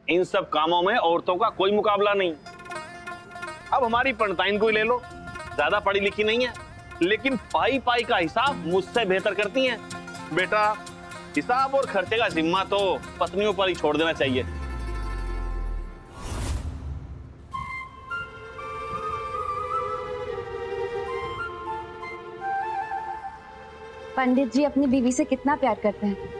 इन सब कामों में औरतों का कोई मुकाबला नहीं। अब हमारी पंडिताइन को ही ले लो, ज्यादा पढ़ी लिखी नहीं है, लेकिन पाई पाई का हिसाब मुझसे बेहतर करती हैं। बेटा, हिसाब और खर्चे का जिम्मा तो पत्नियों पर ही छोड़ देना चाहिए। पंडित जी अपनी बीवी से कितना प्यार करते हैं।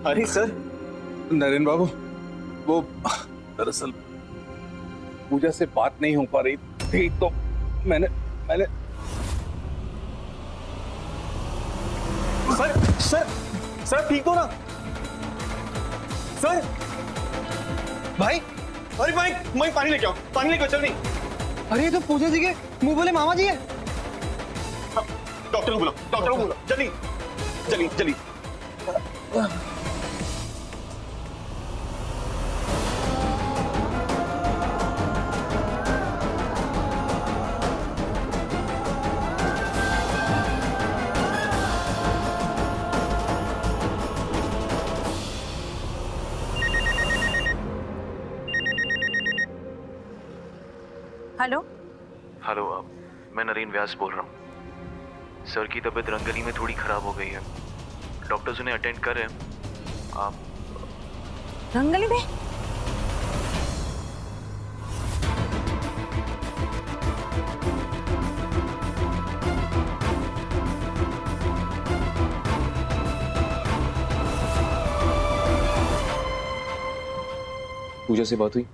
अरे सर, नरेन बाबू, वो दरअसल पूजा से बात नहीं हो पा रही थी, तो मैंने सर सर सर ठीक हो ना? सर भाई, अरे भाई मैं पानी लेके आओ, पानी लेके आओ, चल नहीं। अरे ये तो पूजा जी के मुंह बोले मामा जी है। डॉक्टर को बुलाओ, डॉक्टर को बुलाओ, जल्दी जल्दी जल्दी। हेलो। हेलो, मैं नरेन व्यास बोल रहा हूँ। सर की तबीयत रंगली में थोड़ी खराब हो गई है, डॉक्टर्स उन्हें अटेंड कर रहे हैं। आप रंगली में? पूजा से बात हुई?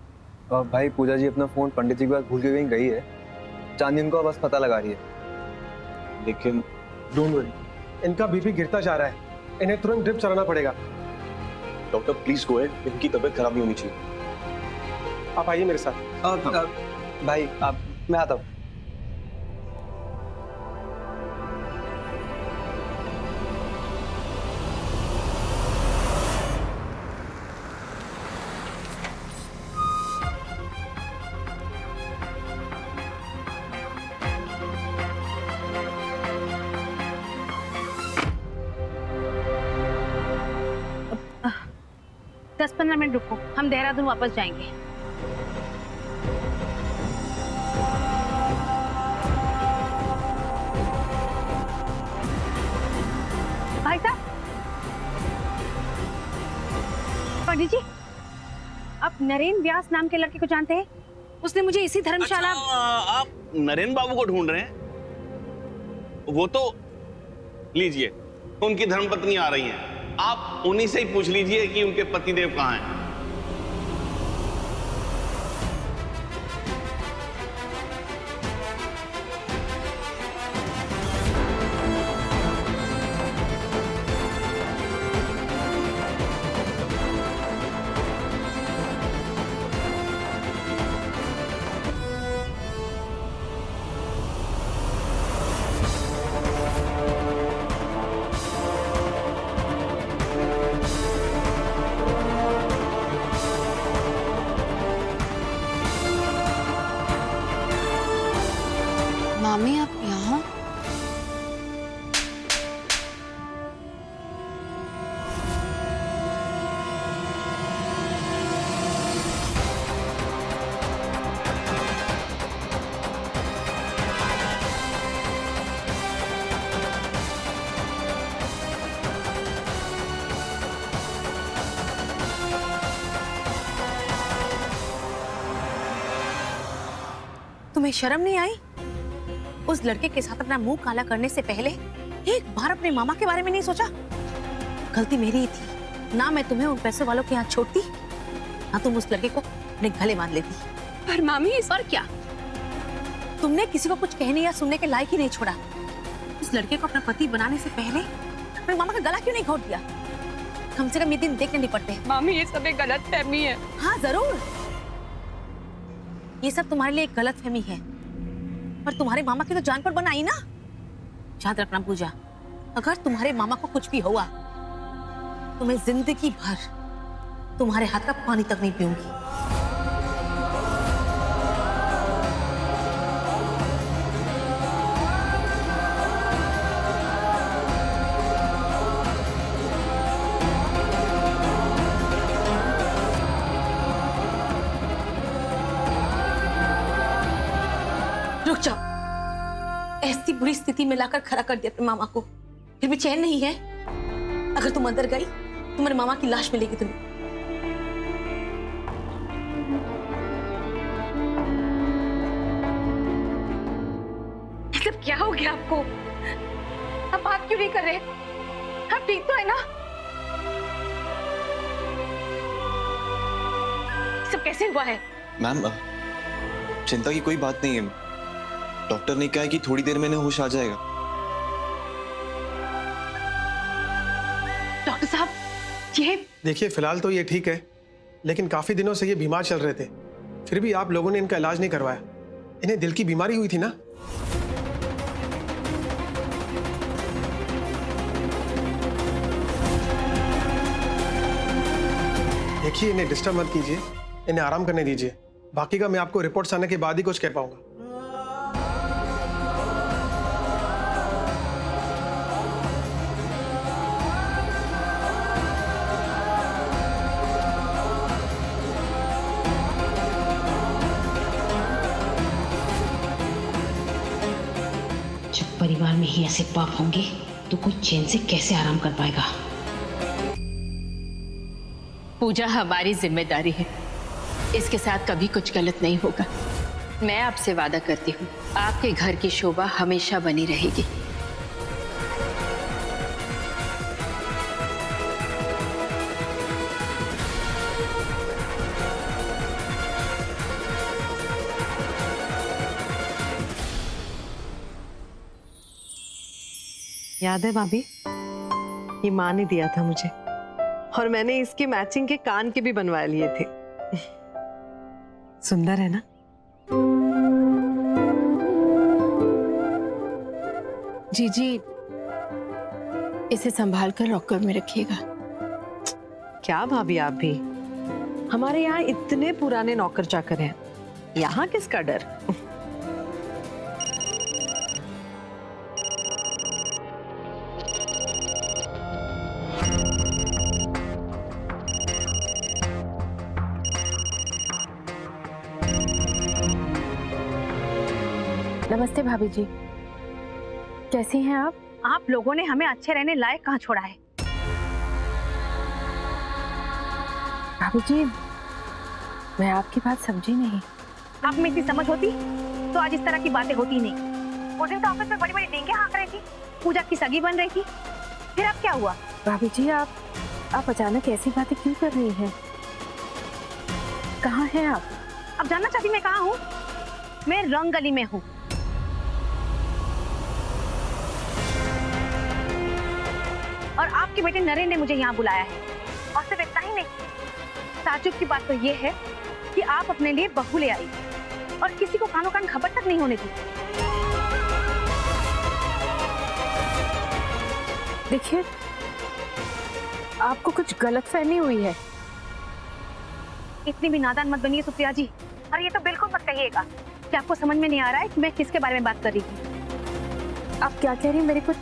भाई पूजा जी अपना फोन पंडित जी के पास भूल के कहीं गई है। चांदी उनको बस पता लगा रही है। लेकिन डोंट वरी, इनका बीपी गिरता जा रहा है, इन्हें तुरंत ड्रिप चलाना पड़ेगा। डॉक्टर प्लीज गो अहेड, इनकी तबीयत खराब नहीं होनी चाहिए। आप आइए मेरे साथ। भाई आप, मैं आता हूँ। दस 15 मिनट रुको, हम देहरादून वापस जाएंगे। भाई साहब, पंडित जी, आप नरेन व्यास नाम के लड़के को जानते हैं? उसने मुझे इसी धर्मशाला। अच्छा, आप नरेन बाबू को ढूंढ रहे हैं? वो तो लीजिए, उनकी धर्मपत्नी आ रही हैं। आप उन्हीं से ही पूछ लीजिए कि उनके पतिदेव कहाँ हैं। मामी आप यहाँ? तुम्हें शर्म नहीं आई? उस लड़के के साथ अपना मुंह काला करने से पहले एक बार अपने मामा के बारे में नहीं सोचा? गलती मेरी ही थी, ना मैं तुम्हें उन पैसे वालों के यहाँ छोड़ती, ना तुम उस लड़के को अपने गले बांध लेती। पर मामी इस और क्या, तुमने किसी को कुछ कहने या सुनने के लायक ही नहीं छोड़ा। उस लड़के को अपना पति बनाने से पहले अपने मामा का गला क्यों नहीं घोट दिया? कम से कम ये दिन देखने नहीं पड़ते। मामी ये सब एक गलत फहमी है। हाँ जरूर, ये सब तुम्हारे लिए एक गलत फहमी है, पर तुम्हारे मामा की तो जान पर बनाई ना। याद रखना पूजा, अगर तुम्हारे मामा को कुछ भी हुआ तो मैं जिंदगी भर तुम्हारे हाथ का पानी तक नहीं पीऊंगी। रुक जाओ, ऐसी बुरी स्थिति में लाकर खड़ा कर दिया अपने मामा को, फिर भी चैन नहीं है। अगर तुम अंदर गई तुम्हारे मामा की लाश मिलेगी तुम्हें। मतलब क्या हो गया आपको? आप बात क्यों नहीं कर रहे? आप ठीक तो है ना? सब कैसे हुआ है? मैम, चिंता की कोई बात नहीं है। डॉक्टर ने कहा है कि थोड़ी देर में इन्हें होश आ जाएगा। डॉक्टर साहब, ये देखिए फिलहाल तो ये ठीक है, लेकिन काफी दिनों से ये बीमार चल रहे थे, फिर भी आप लोगों ने इनका इलाज नहीं करवाया। इन्हें दिल की बीमारी हुई थी ना? देखिए इन्हें डिस्टर्ब मत कीजिए, इन्हें आराम करने दीजिए। बाकी का मैं आपको रिपोर्ट्स आने के बाद ही कुछ कह पाऊंगा। जब परिवार में ही ऐसे पाप होंगे तो कोई चैन से कैसे आराम कर पाएगा? पूजा हमारी जिम्मेदारी है, इसके साथ कभी कुछ गलत नहीं होगा। मैं आपसे वादा करती हूँ, आपके घर की शोभा हमेशा बनी रहेगी। याद है भाभी, ये माँ ने दिया था मुझे, और मैंने इसके मैचिंग के कान के भी बनवा लिए थे। सुंदर है ना? जी, इसे संभाल कर लॉकर में रखिएगा। क्या भाभी आप भी, हमारे यहाँ इतने पुराने नौकर चाकर हैं, यहाँ किसका डर? नमस्ते भाभी जी, कैसी हैं आप? आप लोगों ने हमें अच्छे रहने लायक कहाँ छोड़ा है? भाभी जी, मैं आपकी बात समझी नहीं। आप में इतनी समझ होती तो आज इस तरह की बातें होती नहीं। उस दिन तो ऑफिस में बड़ी बड़ी डींगे हाँक रही थी, पूजा की सगी बन रही थी, फिर अब क्या हुआ? भाभी जी, आप अचानक ऐसी बातें क्यों कर रही हैं? कहाँ हैं आप? अब जानना चाहती मैं कहाँ हूँ? मैं रंग गली में हूँ। और आपके बेटे नरेन ने मुझे यहाँ बुलाया है, और सिर्फ इतना ही नहीं, ताज्जुब की बात तो ये है कि आप अपने लिए बहू ले आई और किसी को कानो कान खबर तक नहीं होने दी। देखिए, आपको कुछ गलतफहमी हुई है। इतनी भी नादान मत बनिए सुप्रिया जी, और ये तो बिल्कुल मत कहिएगा कि आपको समझ में नहीं आ रहा है कि मैं किसके बारे में बात कर रही थी। आप क्या कह रही हैं, मेरे को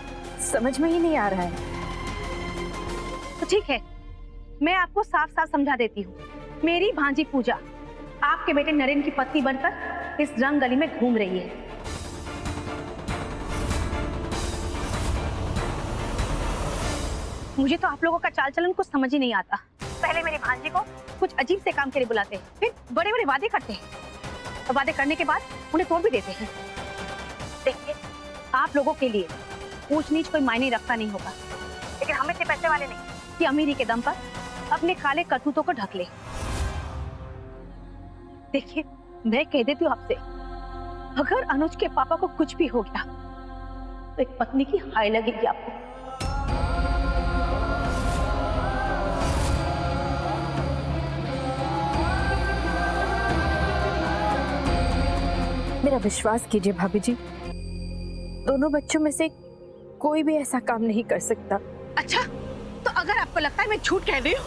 समझ में ही नहीं आ रहा है। तो ठीक है, मैं आपको साफ साफ समझा देती हूँ। मेरी भांजी पूजा आपके बेटे नरेन की पत्नी बनकर इस रंग गली में घूम रही है। मुझे तो आप लोगों का चाल चलन कुछ समझ ही नहीं आता। पहले मेरी भांजी को कुछ अजीब से काम के लिए बुलाते हैं, फिर बड़े बड़े वादे करते हैं, और वादे करने के बाद उन्हें तोड़ भी देते हैं। देखिए, आप लोगों के लिए ऊंच नीच कोई मायने रखता नहीं होगा, लेकिन हम इतने पैसे वाले नहीं कि अमीरी के दम पर अपने काले करतूतों को ढक ले। देखिए, मैं कह देती हूँ आपसे, अगर अनुज के पापा को कुछ भी हो गया तो एक पत्नी की हाय लगेगी आपको। मेरा विश्वास कीजिए भाभी जी, दोनों बच्चों में से कोई भी ऐसा काम नहीं कर सकता। अच्छा, तो अगर आपको लगता है मैं झूठ कह रही हूँ,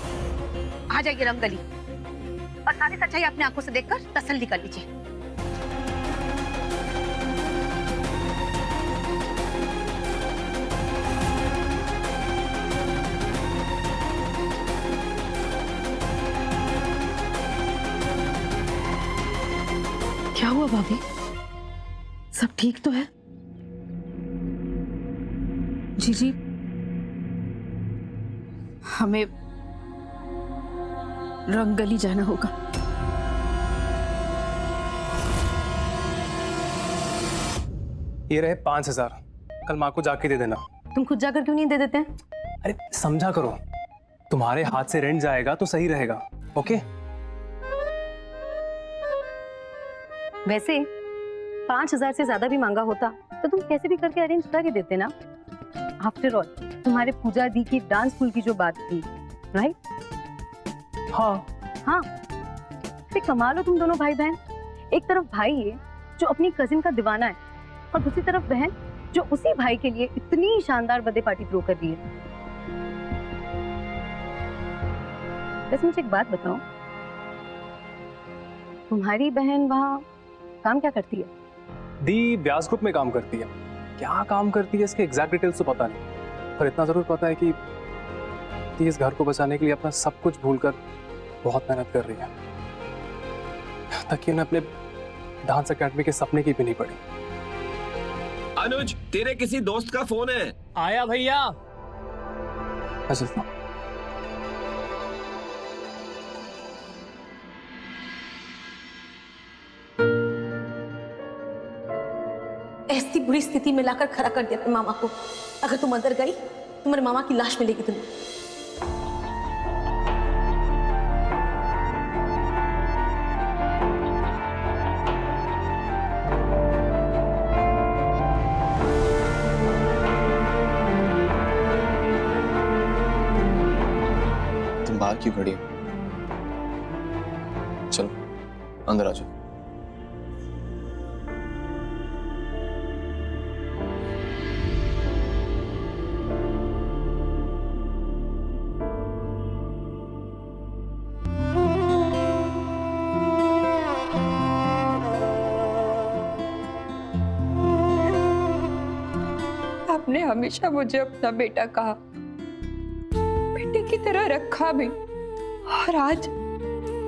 आ जाइए रंगगली और सारी सच्चाई अपनी आंखों से देखकर तसल्ली कर लीजिए। क्या हुआ भाभी, सब ठीक तो है? जी, हमें रंगगली जाना होगा। ये रहे 5,000, कल माँ को जाके दे देना। तुम खुद जाकर क्यों नहीं दे देते हैं? अरे समझा करो, तुम्हारे हाथ से रेंट जाएगा तो सही रहेगा। ओके? वैसे 5,000 से ज्यादा भी मांगा होता तो तुम कैसे भी करके अरेंज कर ही देते ना। आफ्टर ऑल तुम्हारे पूजा दी की डांस स्कूल की जो बात थी, राइट? हाँ। अरे कमाल हो तुम दोनों भाई बहन। एक तरफ भाई है जो अपनी कजिन का दीवाना है और दूसरी तरफ बहन जो उसी भाई के लिए इतनी शानदार बर्थडे पार्टी थ्रो कर रही है। वैसे मुझे एक बात बताओ, तुम्हारी बहन वहाँ काम क्या करती है? दी व्यास ग्रुप में काम करती है। क्या काम करती है इसके एग्जैक्ट डिटेल्स तो पता नहीं, पर इतना जरूर पता है कि दी इस घर को बचाने के लिए अपना सब कुछ भूलकर बहुत मेहनत कर रही है, ताकि उन्हें अपने डांस एकेडमी के सपने की भी नहीं पड़ी। अनुज, तेरे किसी दोस्त का फोन है। आया भैया। मैं चलता हूं। ऐसी बुरी स्थिति में लाकर खड़ा कर दिया अपने मामा को। अगर तुम अंदर गई तुम्हारे मामा की लाश मिलेगी तुम्हें। तुम बाहर क्यों खड़ी हो? चलो अंदर आ जाओ। आपने हमेशा मुझे अपना बेटा कहा, बेटे की तरह रखा भी, और आज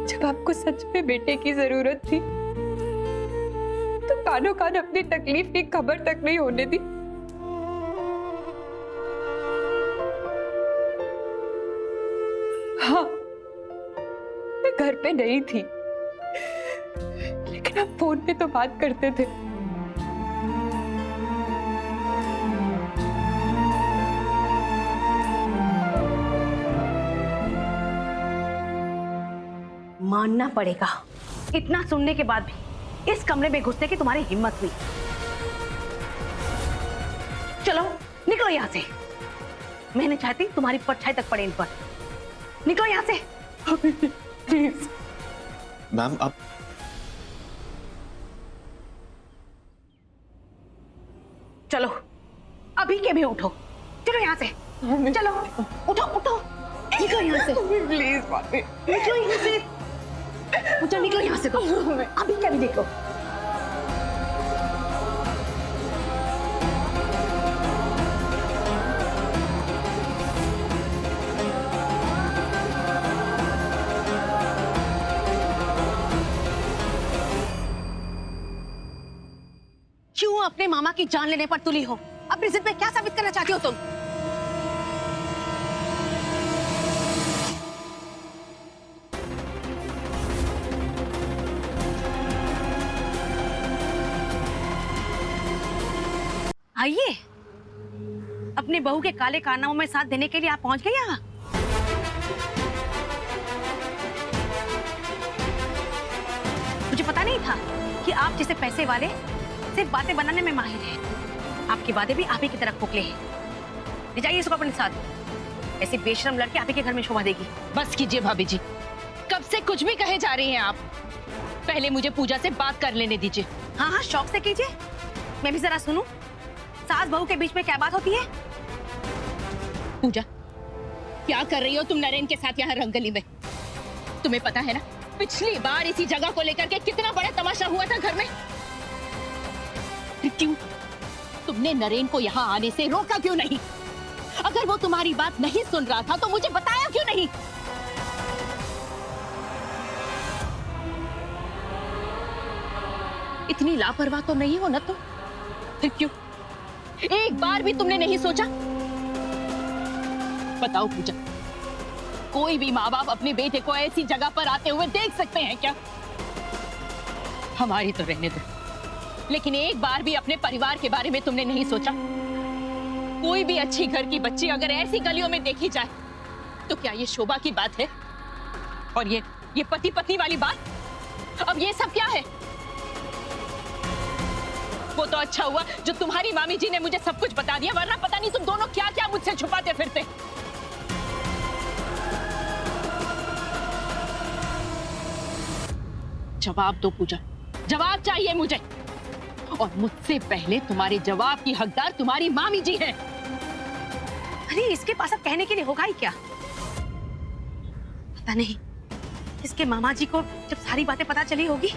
जब आपको सच में बेटे की जरूरत थी तो कानों कान अपनी तकलीफ की खबर तक नहीं होने दी। हाँ, मैं घर पे नहीं थी, लेकिन हम फोन पे तो बात करते थे। मानना पड़ेगा, इतना सुनने के बाद भी इस कमरे में घुसने की तुम्हारी हिम्मत हुई। चलो निकलो यहाँ से, मैं नहीं चाहती तुम्हारी परछाई तक पड़े इन पर। निकलो यहाँ से प्लीज। मैम आप चलो अभी के भी उठो, चलो यहाँ से, चलो उठो उठो, निकलो यहाँ से प्लीज भाभी, निकलो यहाँ से, उठो निकलो यहाँ से, तो अभी क्या भी देखो। क्यों अपने मामा की जान लेने पर तुली हो? अपनी जिद में क्या साबित करना चाहती हो तुम? आइए, अपने बहू के काले कारनामों में साथ देने के लिए आप पहुंच गए यहाँ। मुझे पता नहीं था कि आप जैसे पैसे वाले सिर्फ बातें बनाने में माहिर हैं। आपके वादे भी आप ही की तरह खोखले हैं। ले जाइए इसको अपने साथ। ऐसे बेशरम लड़के आप ही के घर में शोभा देगी। बस कीजिए भाभी जी, कब से कुछ भी कहे जा रही हैं आप। पहले मुझे पूजा से बात कर लेने दीजिए। हाँ हाँ, शौक से कीजिए, मैं भी जरा सुनूं। सास बहू के बीच में क्या बात होती है? पूजा, क्या कर रही हो तुम नरेन के साथ यहाँ रंगली में? तुम्हें पता है ना पिछली बार इसी जगह को लेकर के कितना बड़ा तमाशा हुआ था घर में। क्यों तुमने नरेन को यहाँ आने से रोका क्यों नहीं? अगर वो तुम्हारी बात नहीं सुन रहा था तो मुझे बताया क्यों नहीं? इतनी लापरवाह तो नहीं हो ना तुम। फिर क्यों एक बार भी तुमने नहीं सोचा? बताओ पूजा, कोई भी माँ बाप अपने बेटे को ऐसी जगह पर आते हुए देख सकते हैं क्या? हमारी तो रहने दो, लेकिन एक बार भी अपने परिवार के बारे में तुमने नहीं सोचा? कोई भी अच्छी घर की बच्ची अगर ऐसी गलियों में देखी जाए तो क्या ये शोभा की बात है? और ये पति पत्नी वाली बात, अब ये सब क्या है? वो तो अच्छा हुआ जो तुम्हारी मामी जी ने मुझे सब कुछ बता दिया, वरना पता नहीं तुम दोनों क्या क्या मुझसे छुपाते फिरते। जवाब दो पूजा, जवाब चाहिए मुझे। और मुझसे पहले तुम्हारे जवाब की हकदार तुम्हारी मामी जी है। अरे इसके पास अब कहने के लिए होगा ही क्या? पता नहीं इसके मामा जी को जब सारी बातें पता चली होगी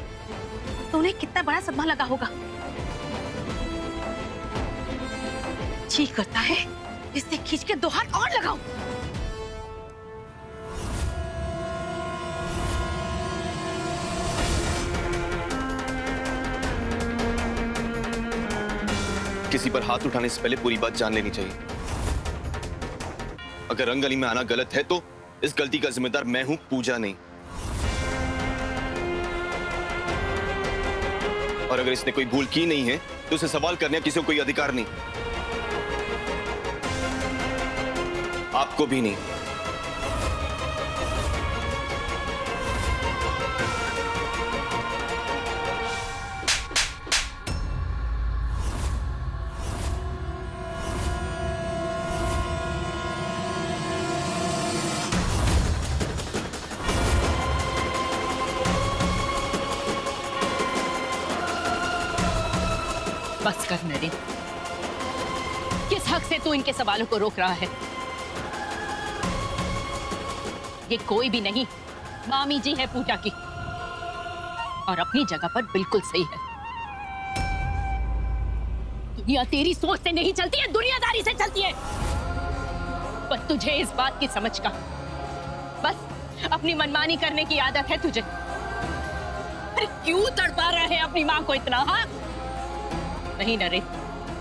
तो उन्हें कितना बड़ा सदमा लगा होगा। जी करता है इससे खींच के 2 हाथ और लगाऊं। किसी पर हाथ उठाने से पहले पूरी बात जान लेनी चाहिए। अगर रंगली में आना गलत है तो इस गलती का जिम्मेदार मैं हूं, पूजा नहीं। और अगर इसने कोई भूल की नहीं है तो उसे सवाल करने का किसी को कोई अधिकार नहीं, आपको भी नहीं। बस कर नरेन, किस हक से तू इनके सवालों को रोक रहा है? ये कोई भी नहीं, मामी जी है पूजा की, और अपनी जगह पर बिल्कुल सही है। दुनिया तेरी सोच से नहीं चलती है, दुनियादारी से चलती है। पर तुझे इस बात की समझ का, बस अपनी मनमानी करने की आदत है तुझे। अरे क्यों तड़पा रहे हैं अपनी मां को इतना? हाँ नहीं नरेन,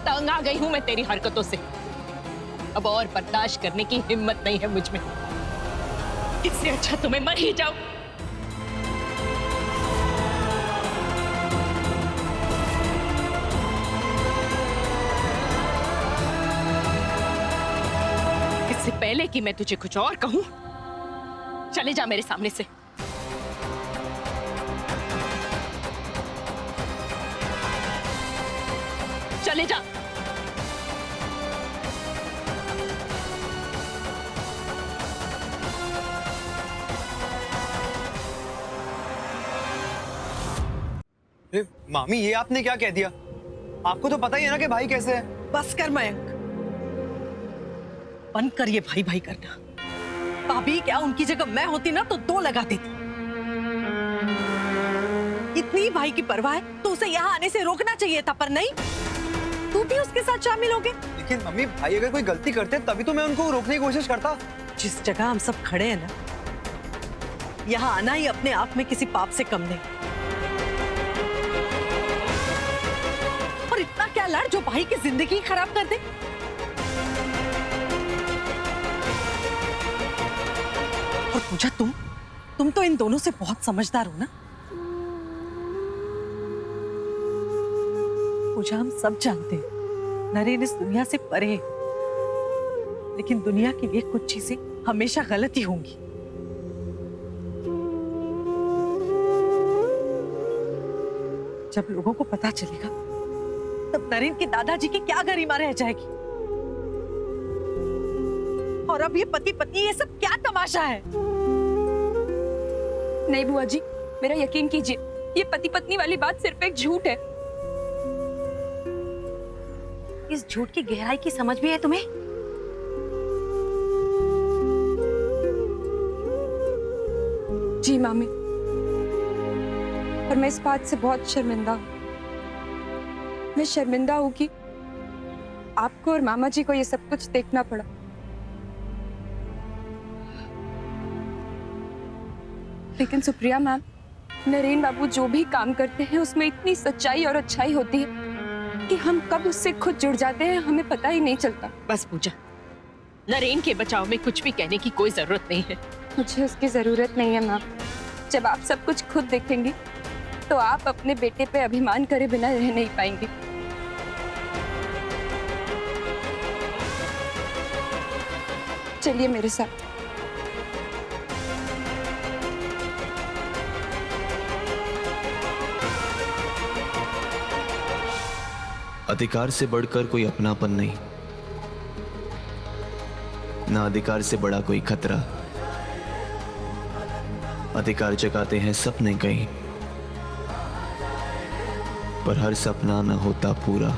तंग आ गई हूं मैं तेरी हरकतों से। अब और बर्दाश्त करने की हिम्मत नहीं है मुझ में। इससे अच्छा तुम्हें मर ही जाओ। इससे पहले कि मैं तुझे कुछ और कहूं, चले जा मेरे सामने से। चले जा। मामी, ये आपने क्या कह दिया? आपको तो पता ही है ना कि भाई कैसे है। बस कर मयंक, बंद कर ये भाई भाई करना। भाभी क्या, उनकी जगह मैं होती ना तो 2 लगा देती। इतनी भाई की परवाह है तो उसे यहाँ आने से रोकना चाहिए था, पर नहीं, तू भी उसके साथ शामिल हो गए। लेकिन मम्मी, भाई अगर कोई गलती करते तभी तो मैं उनको रोकने की कोशिश करता। जिस जगह हम सब खड़े हैं ना, यहाँ आना ही अपने आप में किसी पाप से कम नहीं। और इतना क्या लड़ जो भाई की जिंदगी खराब कर दे। और पूजा, तुम तो इन दोनों से बहुत समझदार हो ना। पूजा, हम सब जानते हैं नरेन इस दुनिया से परे है, लेकिन दुनिया के लिए कुछ चीजें हमेशा गलत ही होंगी। जब लोगों को पता चलेगा तब नरेन के दादाजी की क्या गरिमा रह जाएगी। और अब ये पति पत्नी ये सब क्या तमाशा है? नहीं बुआ जी, मेरा यकीन कीजिए, ये पति पत्नी वाली बात सिर्फ एक झूठ है। इस झूठ की गहराई की समझ भी है तुम्हें? जी मामी, और मैं इस बात से बहुत शर्मिंदा हूँ। मैं शर्मिंदा हूँ कि आपको और मामा जी को ये सब कुछ देखना पड़ा। लेकिन सुप्रिया मैम, नरेन बाबू जो भी काम करते हैं उसमें इतनी सच्चाई और अच्छाई होती है कि हम कब उससे खुद जुड़ जाते हैं हमें पता ही नहीं चलता। बस पूजा, नरेन के बचाव में कुछ भी कहने की कोई जरूरत नहीं है। मुझे उसकी जरूरत नहीं है मैम। जब आप सब कुछ खुद देखेंगी तो आप अपने बेटे पे अभिमान करे बिना रह नहीं पाएंगी। चलिए मेरे साथ। अधिकार से बढ़कर कोई अपनापन नहीं, ना अधिकार से बड़ा कोई खतरा। अधिकार जगाते हैं सपने कई, पर हर सपना न होता पूरा।